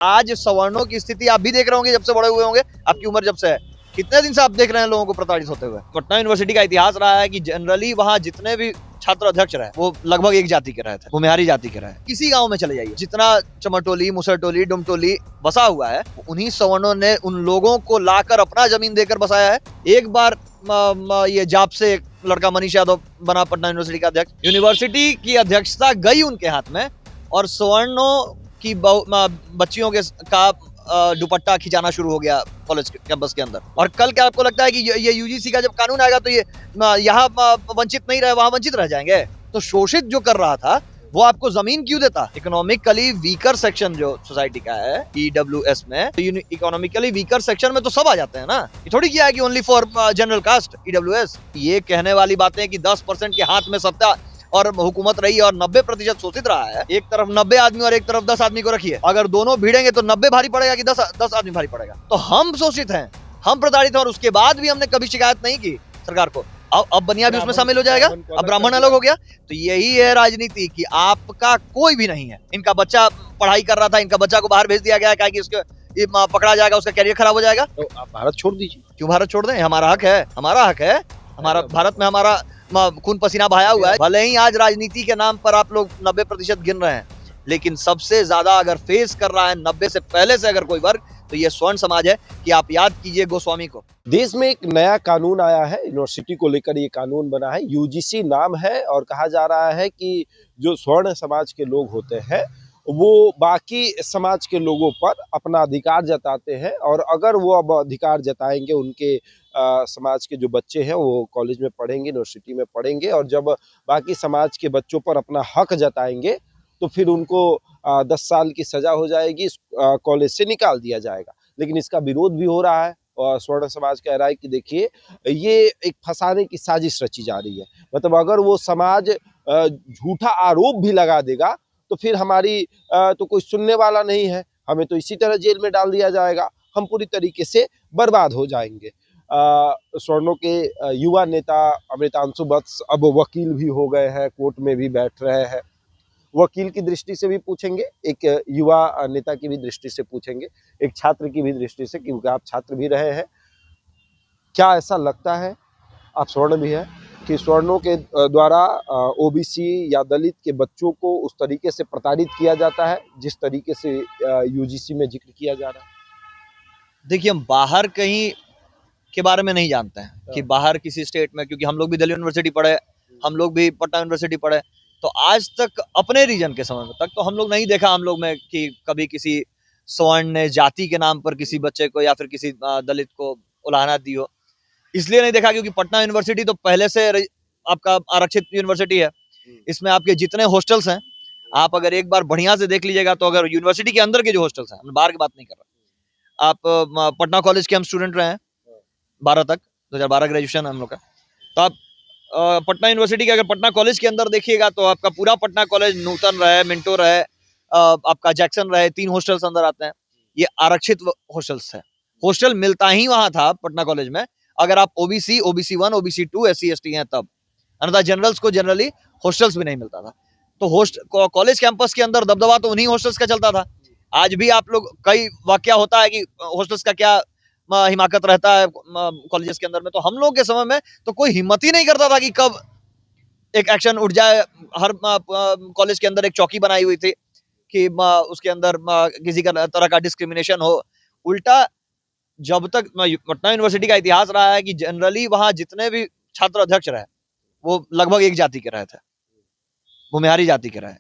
आज सवर्णों की स्थिति आप भी देख रहे होंगे, जब से बड़े हुए होंगे, आपकी उम्र जब से है, कितने दिन से आप देख रहे हैं लोगों को प्रताड़ित होते हुए। पटना यूनिवर्सिटी का इतिहास रहा है कि जनरली वहाँ जितने भी छात्र अध्यक्ष रहे वो लगभग एक जाति के रहे थे, भूमिहारी जाति के रहे। किसी गांव में चले जाइए, जितना चमरटोली, मुसरटोली, डुमटोली बसा हुआ है, उन्हीं सवर्णों ने उन लोगों को लाकर अपना जमीन देकर बसाया है। एक बार ये जाप से एक लड़का मनीष यादव बना पटना यूनिवर्सिटी का अध्यक्ष। यूनिवर्सिटी की अध्यक्षता गई उनके हाथ में और सवर्णों की बच्चियों के का दुपट्टा खिंचाना शुरू हो गया कॉलेज कैंपस के अंदर। और कल क्या आपको लगता है कि ये यूजीसी का जब कानून आएगा तो ये यहाँ वंचित नहीं रहे, वहां वंचित रह जाएंगे? तो शोषित जो कर रहा था वो आपको जमीन क्यों देता? इकोनॉमिकली वीकर सेक्शन जो सोसाइटी का है ईडब्ल्यूएस में, तो इकोनॉमिकली वीकर सेक्शन में तो सब आ जाते हैं ना। ये थोड़ी किया है कि only for general caste EWS. ये कहने वाली बातें कि 10% के हाथ में सत्ता और हुकूमत रही और 90% शोषित रहा है। एक तरफ 90 आदमी और एक तरफ 10 आदमी को रखिए, अगर दोनों भिड़ेंगे तो 90 भारी पड़ेगा कि 10 आदमी भारी पड़ेगा। तो हम शोषित हैं, हम प्रताड़ित हैं, और उसके बाद भी हमने कभी शिकायत नहीं की सरकार को। अब बनिया भी उसमें शामिल हो जाएगा, अब ब्राह्मण अलग हो गया। तो यही है राजनीति कि आपका कोई भी नहीं है। इनका बच्चा पढ़ाई कर रहा था, इनका बच्चा को बाहर भेज दिया गया है कि उसके पकड़ा जाएगा, उसका कैरियर खराब हो जाएगा। तो आप भारत छोड़ दीजिए। क्यों भारत छोड़ दें? हमारा हक है, हमारा हक है। हमारा भारत में हमारा खून पसीना बहाया हुआ है। भले ही आज राजनीति के नाम पर आप लोग 90% गिन रहे हैं, लेकिन सबसे ज्यादा अगर फेस कर रहा है 90 से पहले से अगर कोई वर्ग, तो ये स्वर्ण समाज है। कि आप याद कीजिए गोस्वामी को। देश में एक नया कानून आया है, यूनिवर्सिटी को लेकर ये कानून बना है, यूजीसी नाम है, और कहा जा रहा है कि जो स्वर्ण समाज के लोग होते हैं वो बाकी समाज के लोगों पर अपना अधिकार जताते हैं, और अगर वो अब अधिकार जताएंगे, उनके समाज के जो बच्चे हैं वो कॉलेज में पढ़ेंगे, यूनिवर्सिटी में पढ़ेंगे, और जब बाकी समाज के बच्चों पर अपना हक जताएंगे तो फिर उनको 10 साल की सजा हो जाएगी, कॉलेज से निकाल दिया जाएगा। लेकिन इसका विरोध भी हो रहा है और स्वर्ण समाज कह रहा है कि देखिए ये एक फंसाने की साजिश रची जा रही है। मतलब अगर वो समाज झूठा आरोप भी लगा देगा तो फिर हमारी तो कोई सुनने वाला नहीं है, हमें तो इसी तरह जेल में डाल दिया जाएगा, हम पूरी तरीके से बर्बाद हो जाएंगे। स्वर्णों के युवा नेता अमृतांशु वत्स अब वकील भी हो गए हैं, कोर्ट में भी बैठ रहे हैं। वकील की दृष्टि से भी पूछेंगे, एक युवा नेता की भी दृष्टि से पूछेंगे, एक छात्र की भी दृष्टि से, क्योंकि आप छात्र भी रहे हैं। क्या ऐसा लगता है, आप स्वर्ण भी है, कि स्वर्णों के द्वारा ओबीसी या दलित के बच्चों को उस तरीके से प्रताड़ित किया जाता है जिस तरीके से यूजीसी में जिक्र किया जा रहा है? देखिए, हम बाहर कहीं के बारे में नहीं जानते हैं कि बाहर किसी स्टेट में, क्योंकि हम लोग भी दिल्ली यूनिवर्सिटी पढ़े, हम लोग भी पटना यूनिवर्सिटी पढ़े, तो आज तक अपने रीजन के समय तक तो हम लोग नहीं देखा हम लोग में कि कभी किसी स्वर्ण ने जाति के नाम पर किसी बच्चे को या फिर किसी दलित को उलाहना दी हो। इसलिए नहीं देखा क्योंकि पटना यूनिवर्सिटी तो पहले से आपका आरक्षित यूनिवर्सिटी है। इसमें आपके जितने हॉस्टल्स हैं, आप अगर एक बार बढ़िया से देख लीजिएगा, तो अगर यूनिवर्सिटी के अंदर के जो हॉस्टल्स हैं, बाहर की बात नहीं कर रहा, आप पटना कॉलेज के हम स्टूडेंट रहे हैं 12 तक, 2012 ग्रेजुएशन हम लोग का। तो आप पटना यूनिवर्सिटी के अगर पटना कॉलेज के अंदर देखिएगा तो आपका पूरा पटना कॉलेज, नूतन रहे, मिंटो रहे, आपका जैक्सन रहे, 3 हॉस्टल्स अंदर आते हैं। ये आरक्षित हॉस्टल्स है। हॉस्टल मिलता ही वहां था पटना कॉलेज में अगर आप OBC, OBC 1, OBC 2, SC ST हैं तब, अन्यथा जनरल्स को जनरली हॉस्टल्स भी नहीं मिलता था। तो कॉलेज कैंपस के अंदर दबदबा तो उन्हीं हॉस्टल्स का चलता था। आज भी आप लोग कई वाकया होता है कि हॉस्टल्स का क्या हिमाकत रहता है कॉलेजेस के अंदर में। तो हम लोग के समय में तो कोई हिम्मत ही नहीं करता था कि कब एक एक्शन उठ जाए। हर कॉलेज के अंदर एक चौकी बनाई हुई थी कि उसके अंदर किसी का तरह का डिस्क्रिमिनेशन हो। उल्टा जब तक पटना यूनिवर्सिटी का इतिहास रहा है कि जनरली वहां जितने भी छात्र अध्यक्ष रहे वो लगभग एक जाति के रहे थे, भूमिहारी जाति के रहे,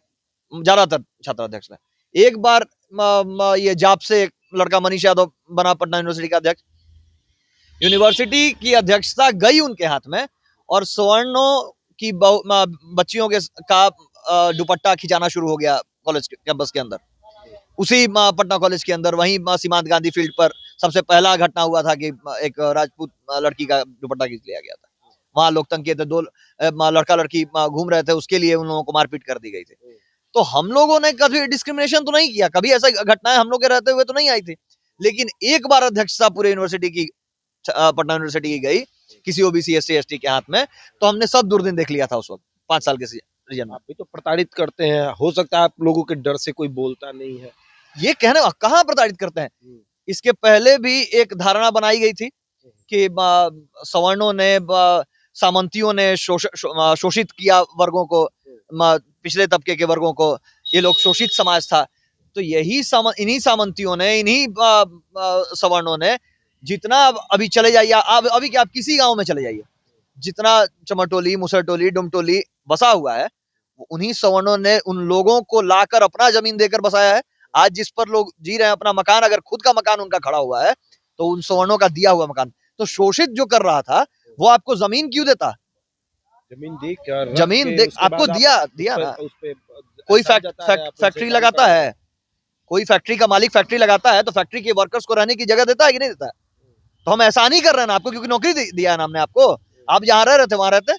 ज्यादातर छात्र अध्यक्ष रहे। एक बार ये जाप से एक लड़का मनीष यादव बना पटना यूनिवर्सिटी का अध्यक्ष। यूनिवर्सिटी की अध्यक्षता गई उनके हाथ में और सवर्णों की बच्चियों का दुपट्टा खिंचाना शुरू हो गया कॉलेज कैंपस के अंदर। उसी पटना कॉलेज के अंदर वहीं सीमांत गांधी फील्ड पर सबसे पहला घटना हुआ था कि एक राजपूत लड़की का दुपट्टा खींच लिया गया था। वहां लोग तंग किए थे, 2 लड़का लड़की घूम रहे थे, उसके लिए उन लोगों को मारपीट कर दी गई थी। तो हम लोगों ने कभी डिस्क्रिमिनेशन तो नहीं किया, कभी ऐसा घटनाएं हम लोग के रहते हुए तो नहीं आई थी। लेकिन एक बार अध्यक्षता पूरे यूनिवर्सिटी की, पटना यूनिवर्सिटी की गई किसी ओबीसी SC ST के हाथ में, तो हमने सब दुर्दिन देख लिया था उस वक्त 5 साल के रीजन में। आप भी तो प्रताड़ित करते हैं, हो सकता है आप लोगों के डर से कोई बोलता नहीं है। ये कहने कहाँ प्रताड़ित करते हैं। इसके पहले भी एक धारणा बनाई गई थी कि सवर्णों ने सामंतियों ने शोषित किया वर्गों को, पिछले तबके के वर्गों को, ये लोग शोषित समाज था। तो यही इन्हीं सामंतियों ने, इन्हीं सवर्णों ने जितना, अभी चले जाइए आप, अभी क्या आप किसी गांव में चले जाइए, जितना चमरटोली, मुसरटोली, डुमटोली बसा हुआ है, उन्हीं सवर्णों ने उन लोगों को लाकर अपना जमीन देकर बसाया है। आज जिस पर लोग जी रहे हैं, अपना मकान, अगर खुद का मकान उनका खड़ा हुआ है तो उन सवर्णों का दिया हुआ मकान। तो शोषित जो कर रहा था वो आपको जमीन क्यों देता? जमीन देख आपको दिया ना। कोई फैक्ट्री लगाता है, कोई फैक्ट्री का मालिक फैक्ट्री लगाता है तो फैक्ट्री के वर्कर्स को रहने की जगह देता है कि नहीं देता है? तो हम ऐसा नहीं कर रहे हैं ना आपको, क्योंकि नौकरी दिया है ना हमने आपको। आप जहां रह रहे थे वहां रहते,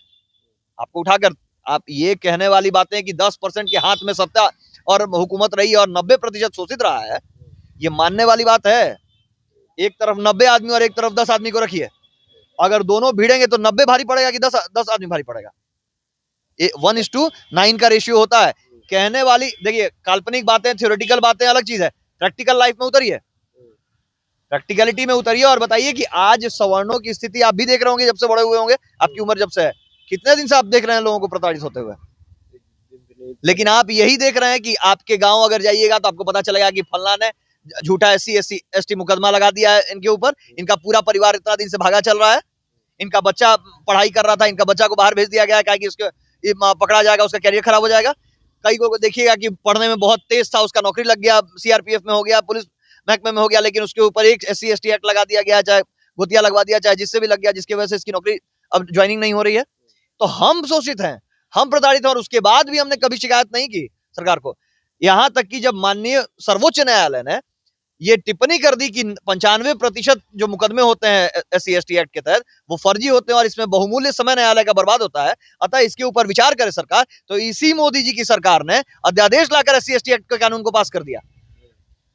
आपको उठाकर आप ये कहने वाली बातें कि 10% के हाथ में सत्ता और हुकूमत रही है और 90% शोषित रहा है, ये मानने वाली बात है। एक तरफ 90 आदमी और एक तरफ 10 आदमी को रखिए, अगर दोनों भिड़ेंगे तो 90 भारी पड़ेगा कि 10 आदमी भारी पड़ेगा? 1:9 का रेशियो होता है। कहने वाली, देखिए, काल्पनिक बातें, थ्योरेटिकल बातें अलग चीज है, प्रैक्टिकल लाइफ में उतरिए, प्रैक्टिकलिटी में उतरिए और बताइए कि आज सवर्णों की स्थिति आप भी देख रहे होंगे जब से बड़े हुए होंगे, आपकी उम्र जब से है, कितने दिन से आप देख रहे हैं लोगों को प्रताड़ित होते हुए। लेकिन आप यही देख रहे हैं कि आपके गांव अगर जाइएगा तो आपको पता चलेगा कि फल्ला ने झूठा SC/ST मुकदमा लगा दिया है इनके ऊपर, इनका पूरा परिवार इतना दिन से भागा चल रहा है, इनका बच्चा पढ़ाई कर रहा था, इनका बच्चा को बाहर भेज दिया गया है कि उसके पकड़ा जाएगा, उसका कैरियर खराब हो जाएगा। कई को देखिएगा कि पढ़ने में बहुत तेज था, उसका नौकरी लग गया, CRPF में हो गया, पुलिस महकमे में हो गया, लेकिन उसके ऊपर एक SC/ST एक्ट लगा दिया गया, चाहे गोतिया लगवा दिया, चाहे जिससे भी लग गया, जिसकी वजह से इसकी नौकरी अब ज्वाइनिंग नहीं हो रही है। तो हम शोषित हैं, हम प्रताड़ित हैं, और उसके बाद भी हमने कभी शिकायत नहीं की सरकार को। यहां तक कि जब माननीय सर्वोच्च न्यायालय ने ये टिप्पणी कर दी कि 95% जो मुकदमे होते हैं SC/ST एक्ट के तहत वो फर्जी होते हैं और इसमें बहुमूल्य समय न्यायालय का बर्बाद होता है, अतः इसके ऊपर विचार करे सरकार, तो इसी मोदी जी की सरकार ने अध्यादेश लाकर SC/ST एक्ट के कानून को पास कर दिया।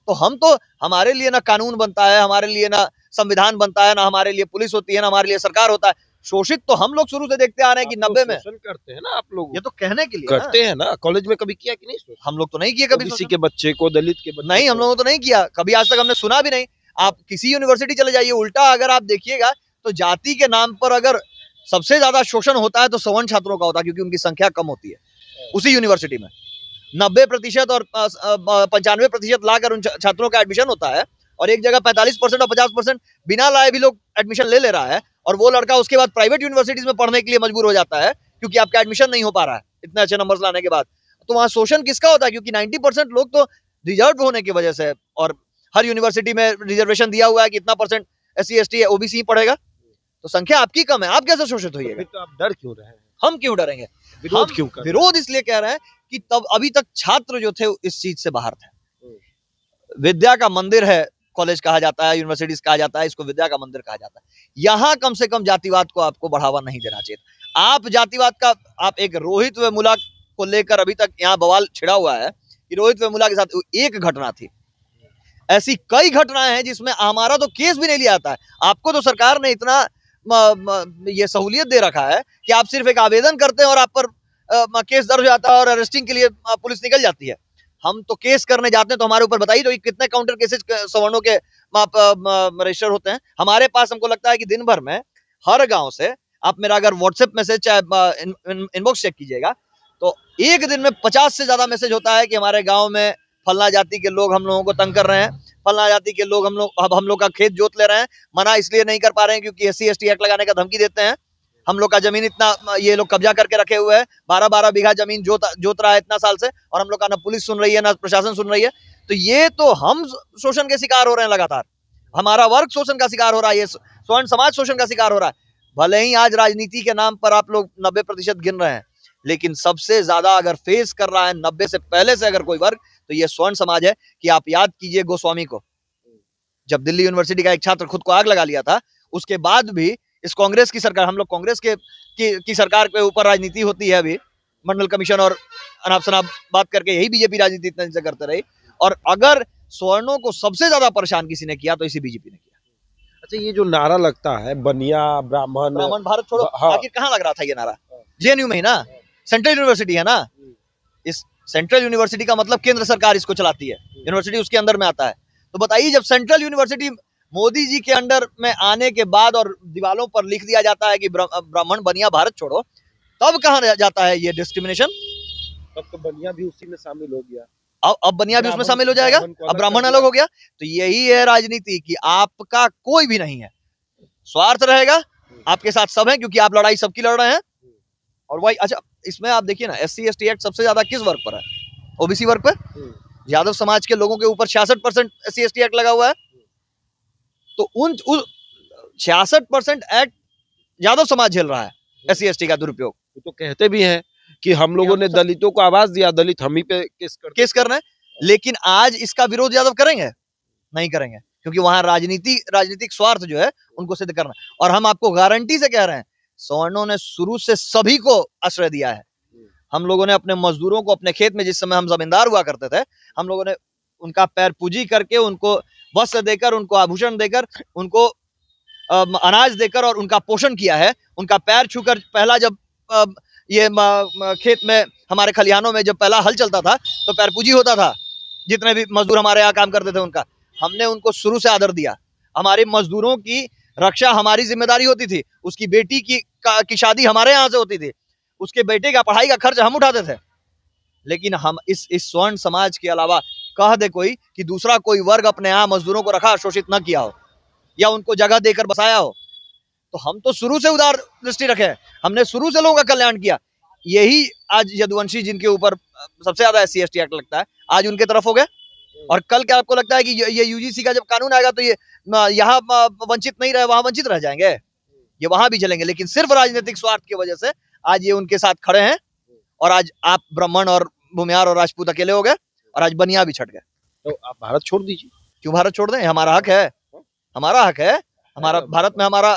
तो हम तो, हमारे लिए ना कानून बनता है, हमारे लिए ना संविधान बनता है, ना हमारे लिए पुलिस होती है, ना हमारे लिए सरकार होता है। शोषित तो हम लोग शुरू से देखते आ रहे हैं कि 90 में शोषण करते हैं ना आप लोग, ये तो कहने के लिए करते हैं ना। कॉलेज में कभी किया कि नहीं? हम लोग तो नहीं किया कभी किसी के बच्चे को, दलित के बच्चे नहीं, हम लोगों तो नहीं किया कभी, आज तक हमने सुना भी नहीं। आप किसी यूनिवर्सिटी चले जाइए, उल्टा अगर आप देखिएगा तो जाति के नाम पर अगर सबसे ज्यादा शोषण होता है तो सवर्ण छात्रों का होता है, क्योंकि उनकी संख्या कम होती है उसी यूनिवर्सिटी में। 90% और 95% लाकर उन छात्रों का एडमिशन होता है, और एक जगह 45% और 50% बिना लाए भी लोग एडमिशन ले रहा है, और वो लड़का उसके बाद प्राइवेट यूनिवर्सिटीज में पढ़ने के लिए मजबूर हो जाता है क्योंकि आपका एडमिशन नहीं हो पा रहा है इतने अच्छे नंबर्स लाने के बाद। तो वहां शोषण किसका होता है? क्योंकि 90% लोग तो रिजर्व होने की वजह से, और हर यूनिवर्सिटी में रिजर्वेशन दिया हुआ है कि इतना परसेंट SC/ST है, OBC ही पढ़ेगा, तो संख्या आपकी कम है, आप कैसे शोषित होइएगा? तो आप डर क्यों रहे हैं? हम क्यों डरेंगे? विरोध क्यों कर रहे हैं? विरोध इसलिए कह रहे हैं कि तब अभी तक छात्र जो थे इस चीज से बाहर थे। विद्या का मंदिर है, कॉलेज कहा जाता है, यूनिवर्सिटीज कहा जाता है, इसको विद्या का मंदिर कहा जाता है। यहाँ कम से कम जातिवाद को आपको बढ़ावा नहीं देना चाहिए। आप जातिवाद का, आप एक रोहित वेमुला को लेकर अभी तक यहाँ बवाल छिड़ा हुआ है कि रोहित वेमुला के साथ एक घटना थी, ऐसी कई घटनाएं हैं जिसमें हमारा तो केस भी नहीं लिया जाता है। आपको तो सरकार ने इतना ये सहूलियत दे रखा है कि आप सिर्फ एक आवेदन करते हैं और आप पर केस दर्ज हो जाता है और अरेस्टिंग के लिए पुलिस निकल जाती है। हम तो केस करने जाते हैं तो हमारे ऊपर बताइए तो कितने काउंटर केसेस सवर्णों के रजिस्टर होते हैं हमारे पास। हमको लगता है कि दिन भर में हर गांव से, आप मेरा अगर व्हाट्सएप मैसेज चाहे इनबॉक्स चेक कीजिएगा, तो एक दिन में 50 से ज्यादा मैसेज होता है कि हमारे गांव में फलना जाति के लोग हम लोगों को तंग कर रहे हैं, फलना जाति के लोग हम लोग का खेत जोत ले रहे हैं, मना इसलिए नहीं कर पा रहे हैं क्योंकि SC/ST एक्ट लगाने का धमकी देते हैं, हम लोग का जमीन इतना ये लोग कब्जा करके रखे हुए हैं, 12-12 बीघा जमीन जोत रहा है इतना साल से, और हम लोग का ना पुलिस सुन रही है ना प्रशासन सुन रही है। तो ये तो हम शोषण के शिकार हो रहे हैं लगातार, हमारा वर्ग शोषण का शिकार हो रहा है, ये स्वर्ण समाज शोषण का शिकार हो रहा है। भले ही आज राजनीति के नाम पर आप लोग 90% गिन रहे हैं, लेकिन सबसे ज्यादा अगर फेस कर रहा है 90 से पहले से अगर कोई वर्ग, तो ये स्वर्ण समाज है। कि आप याद कीजिए गोस्वामी को, जब दिल्ली यूनिवर्सिटी का एक छात्र खुद को आग लगा लिया था, उसके बाद भी इस कांग्रेस की सरकार, हम लोग कांग्रेस की सरकार के ऊपर राजनीति होती है अभी, मंडल कमीशन और अनाप शनाप बात करके यही बीजेपी राजनीति इतने दिन से करते रही। और अगर स्वर्णों को सबसे ज्यादा परेशान किसी ने किया तो इसी बीजेपी ने किया। अच्छा, ये जो नारा लगता है बनिया ब्राह्मण भारत छोड़ो, हाँ, आखिर कहाँ लग रहा था ये नारा? JNU में ही ना, सेंट्रल यूनिवर्सिटी है ना, इस सेंट्रल यूनिवर्सिटी का मतलब केंद्र सरकार इसको चलाती है, यूनिवर्सिटी उसके अंदर में आता है। तो बताइए, जब सेंट्रल यूनिवर्सिटी मोदी जी के अंडर में आने के बाद और दीवालों पर लिख दिया जाता है कि ब्राह्मण बनिया भारत छोड़ो, तब कहाँ जाता है ये डिस्क्रिमिनेशन? तब तो बनिया भी उसी में शामिल हो गया। अब बनिया भी उसमें शामिल हो जाएगा, अब ब्राह्मण अलग हो गया। तो यही है राजनीति कि आपका कोई भी नहीं है, स्वार्थ रहेगा, आपके साथ सब है, क्योंकि आप लड़ाई सबकी लड़ रहे हैं। और वही, अच्छा इसमें आप देखिए ना, SC/ST एक्ट सबसे ज्यादा किस वर्ग पर है? ओबीसी वर्ग पर। यादव समाज के लोगों के ऊपर 66% SC/ST एक्ट लगा हुआ है। तो उन 66% एक्ट यादव समाज झेल रहा है, SC/ST का दुरुपयोग। वो तो कहते भी हैं कि हम लोगों ने दलितों को आवाज दिया, दलित हम ही पे केस कर रहे हैं। लेकिन आज इसका विरोध यादव करेंगे? नहीं करेंगे, क्योंकि वहां राजनीतिक स्वार्थ जो है उनको सिद्ध करना। और हम आपको गारंटी से कह रहे हैं, सवर्णों ने शुरू से सभी को आश्रय दिया है। हम लोगों ने अपने मजदूरों को अपने खेत में, जिस समय हम जमींदार हुआ करते थे, हम लोगों ने उनका पैर पूजी करके, उनको वस्त्र देकर, उनको आभूषण देकर, उनको अनाज देकर और उनका पोषण किया है। उनका पैर छूकर, पहला जब ये खेत में, हमारे खलिहानों में जब पहला हल चलता था, तो पैर पूजी होता था। जितने भी मजदूर हमारे यहाँ काम करते थे उनका, हमने उनको शुरू से आदर दिया। हमारे मजदूरों की रक्षा हमारी जिम्मेदारी होती थी। उसकी बेटी की शादी हमारे यहाँ से होती थी, उसके बेटे का पढ़ाई का खर्च हम उठाते थे। लेकिन हम इस स्वर्ण समाज के अलावा कह दे कोई कि दूसरा कोई वर्ग अपने यहाँ मजदूरों को रखा, शोषित न किया हो या उनको जगह देकर बसाया हो, तो हम तो शुरू से उदार दृष्टि रखे, हमने शुरू से लोगों का कल्याण किया। यही आज यदुवंशी जिनके ऊपर सबसे ज्यादा SC/ST एक्ट लगता है, आज उनके तरफ हो गए। और कल क्या आपको लगता है कि ये UGC का जब कानून आएगा तो ये यहाँ वंचित नहीं रहे, वहां वंचित रह जाएंगे? ये वहां भी चलेंगे, लेकिन सिर्फ राजनीतिक स्वार्थ की वजह से आज ये उनके साथ खड़े हैं। और आज आप ब्राह्मण और भूमिहार और राजपूत अकेले हो गए, और आज बनिया भी छट गए। तो आप भारत छोड़ दीजिए। क्यों भारत छोड़ दें? हमारा हक है, हमारा हक है। हमारा भारत में हमारा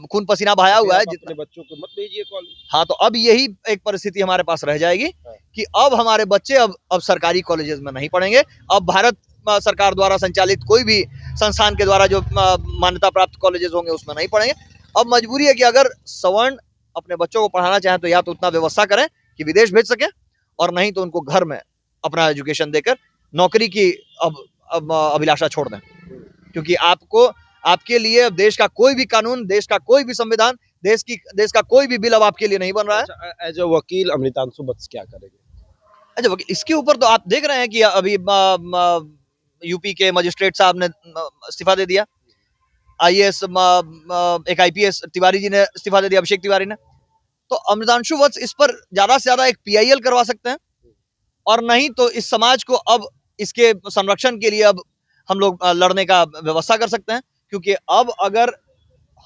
खून पसीना बहाया हुआ है। जितने बच्चों को मत भेजिए कॉलेज। हाँ, तो अब यही एक परिस्थिति हमारे पास रह जाएगी कि अब हमारे बच्चे अब सरकारी कॉलेजेस में नहीं पढ़ेंगे। अब भारत सरकार द्वारा संचालित कोई भी संस्थान के द्वारा जो मान्यता प्राप्त कॉलेजेस होंगे उसमें नहीं पढ़ेंगे। अब मजबूरी है कि अगर सवर्ण अपने बच्चों को पढ़ाना चाहें तो या तो उतना व्यवस्था करें कि विदेश भेज सके, और नहीं तो उनको घर में अपना एजुकेशन देकर नौकरी की अब अभिलाषा छोड़ दें। क्योंकि आपके लिए देश का कोई भी कानून, देश का कोई भी संविधान, देश का कोई भी बिल अब आपके लिए नहीं बन रहा है। एज अ वकील अमृतांशु वत्स क्या करेंगे? अच्छा वकील, इसके ऊपर तो आप देख रहे हैं कि अभी यूपी के मजिस्ट्रेट साहब ने इस्तीफा दे दिया। IAS एक IPS तिवारी जी ने इस्तीफा दे दिया, अभिषेक तिवारी ने। तो अमृतांशु वत्स इस पर ज्यादा से ज्यादा एक PIL करवा सकते हैं, और नहीं तो इस समाज को अब इसके संरक्षण के लिए अब हम लोग लड़ने का व्यवस्था कर सकते हैं। क्योंकि अब अगर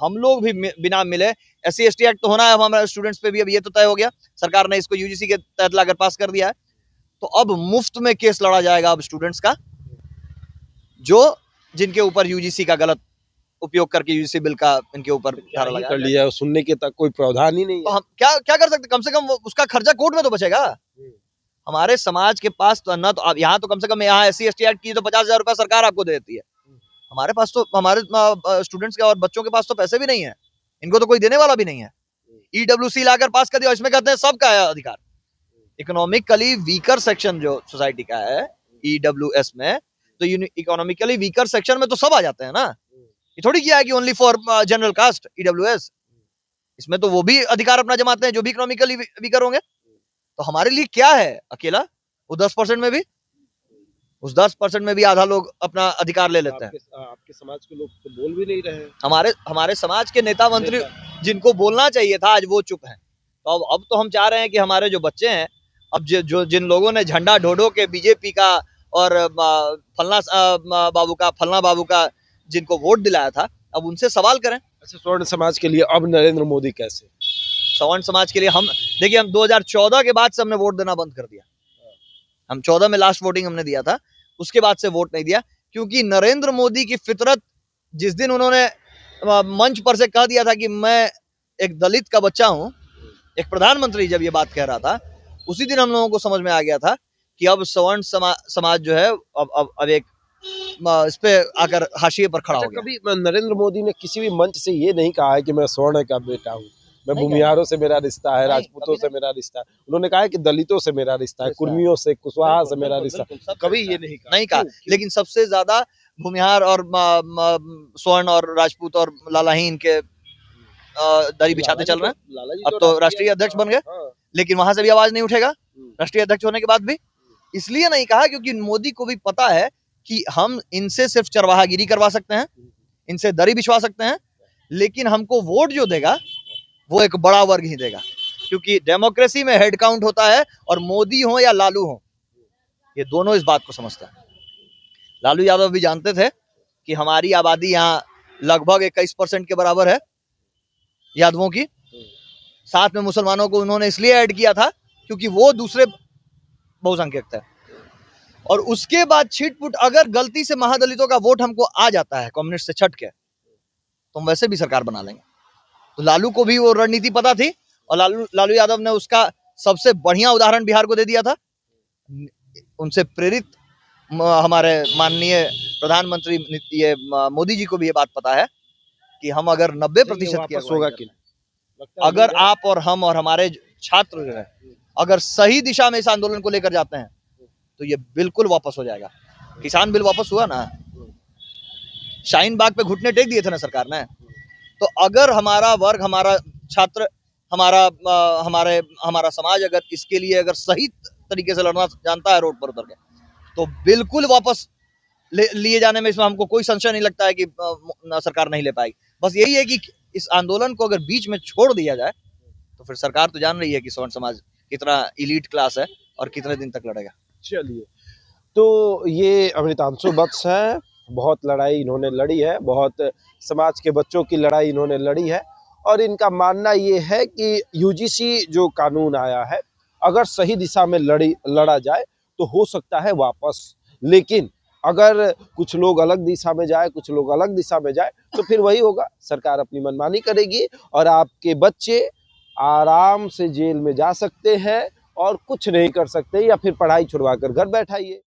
हम लोग भी बिना मिले, SC/ST एक्ट तो होना है अब हमारे स्टूडेंट्स पे भी, अब ये तो तय हो गया, सरकार ने इसको UGC के तहत लाकर पास कर दिया है। तो अब मुफ्त में केस लड़ा जाएगा अब स्टूडेंट्स का, जो जिनके ऊपर UGC का गलत उपयोग करके UGC बिल का इनके ऊपर धारा लगा कर लिया, सुनने के तक कोई प्रावधान ही नहीं है। तो हम क्या कर सकते? कम से कम उसका खर्चा कोर्ट में तो बचेगा। हमारे समाज के पास तो ना, तो अब यहाँ तो कम से कम यहाँ SC/ST एक्ट की तो 50,000 रुपया सरकार आपको दे देती है। हमारे पास तो, हमारे स्टूडेंट्स के और बच्चों के पास तो पैसे भी नहीं है, इनको तो कोई देने वाला भी नहीं है। EWC लाकर पास कर दिया, इसमें कहते हैं सबका है अधिकार। इकोनॉमिकली वीकर सेक्शन जो सोसाइटी का है EWS में, तो इकोनॉमिकली वीकर सेक्शन में तो सब आ जाते हैं ना। ये थोड़ी किया है कि only for general caste EWS, इसमें तो वो भी अधिकार अपना जमाते हैं जो भी इकोनॉमिकली वीकर होंगे। तो हमारे लिए क्या है अकेला? वो 10% में भी, उस 10% में भी आधा लोग अपना अधिकार ले लेते हैं। आपके समाज के लोग तो बोल भी नहीं रहे हैं। हमारे समाज के नेता मंत्री जिनको बोलना चाहिए था, आज वो चुप हैं। तो अब तो हम चाह रहे हैं कि हमारे जो बच्चे हैं, अब जो जिन लोगों ने झंडा ढो के BJP का और फलना बाबू का जिनको वोट दिलाया था, अब उनसे सवाल करें। अच्छा, स्वर्ण समाज के लिए अब नरेंद्र मोदी कैसे? सवर्ण समाज के लिए हम देखिए, हम 2014 के बाद से हमने वोट देना बंद कर दिया। हम 14 में लास्ट वोटिंग हमने दिया था, उसके बाद से वोट नहीं दिया। क्योंकि नरेंद्र मोदी की फितरत, जिस दिन उन्होंने मंच पर से कह दिया था कि मैं एक दलित का बच्चा हूं, एक प्रधानमंत्री जब ये बात कह रहा था, उसी दिन हम लोगों को समझ में आ गया था कि अब सवर्ण समाज जो है अब एक इस पे आकर हाशिए पर खड़ा हो गया। कभी नरेंद्र मोदी ने किसी भी मंच से ये नहीं कहा है कि मैं स्वर्ण का बेटा हूँ, मैं नहीं भूमिहारों से मेरा रिश्ता है, नहीं, राजपूतों कभी से मेरा रिश्ता है। उन्होंने कहा है कि दलितों से मेरा रिश्ता है, रिश्ता है। कुर्मियों से, कुशवाहा से बिल्कुल, मेरा बिल्कुल, रिश्ता है। बिल्कुल, सबसे कभी रिश्ता ये है। नहीं कहा। नहीं कहा, क्यों? क्यों? लेकिन सबसे ज्यादा भूमिहार और स्वर्ण और राजपूत और लालाहीन के दरी बिछाते चल रहे हैं। लाला जी अब तो राष्ट्रीय अध्यक्ष बन गए, हाँ। लेकिन वहां से भी आवाज नहीं उठेगा हम्म। राष्ट्रीय अध्यक्ष होने के बाद भी। इसलिए नहीं कहा क्योंकि मोदी को भी पता है कि हम इनसे सिर्फ चरवाहागिरी करवा सकते हैं, इनसे दरी बिछवा सकते हैं, लेकिन हमको वोट जो देगा वो एक बड़ा वर्ग ही देगा, क्योंकि डेमोक्रेसी में हेड काउंट होता है, और मोदी हो या लालू हो, ये दोनों इस बात को समझते हैं। लालू यादव भी जानते थे कि हमारी आबादी यहाँ लगभग 21% के बराबर है यादवों की, साथ में मुसलमानों को उन्होंने इसलिए ऐड किया था क्योंकि वो दूसरे बहुसंख्यक थे। और उसके बाद छिटपुट अगर गलती से महादलितों का वोट हमको आ जाता है कम्युनिस्ट से छट के, तो हम वैसे भी सरकार बना लेंगे। तो लालू को भी वो रणनीति पता थी, और लालू यादव ने उसका सबसे बढ़िया उदाहरण बिहार को दे दिया था। उनसे प्रेरित हमारे माननीय प्रधानमंत्री ये मोदी जी को भी ये बात पता है कि हम अगर 90% की वापस होगा कि अगर आप और हम और हमारे छात्र जो है अगर सही दिशा में इस आंदोलन को लेकर जाते हैं तो ये बिल्कुल वापस हो जाएगा। किसान बिल वापस हुआ ना, शाहीन बाग पे घुटने टेक दिए थे ना सरकार ने। तो अगर हमारा वर्ग, हमारा छात्र, हमारा समाज अगर इसके लिए अगर सही तरीके से लड़ना जानता है रोड पर उतर के, तो बिल्कुल वापस लिए जाने में इसमें हमको कोई संशय नहीं लगता है कि सरकार नहीं ले पाएगी। बस यही है कि इस आंदोलन को अगर बीच में छोड़ दिया जाए तो फिर सरकार तो जान रही है कि स्वर्ण समाज कितना इलीट क्लास है और कितने दिन तक लड़ेगा। चलिए, तो ये अमृतांशु वत्स हैं, बहुत लड़ाई इन्होंने लड़ी है, बहुत समाज के बच्चों की लड़ाई इन्होंने लड़ी है, और इनका मानना ये है कि यूजीसी जो कानून आया है, अगर सही दिशा में लड़ा जाए तो हो सकता है वापस, लेकिन अगर कुछ लोग अलग दिशा में जाए, कुछ लोग अलग दिशा में जाए, तो फिर वही होगा, सरकार अपनी मनमानी करेगी और आपके बच्चे आराम से जेल में जा सकते हैं और कुछ नहीं कर सकते, या फिर पढ़ाई छुड़वा कर घर बैठाइए।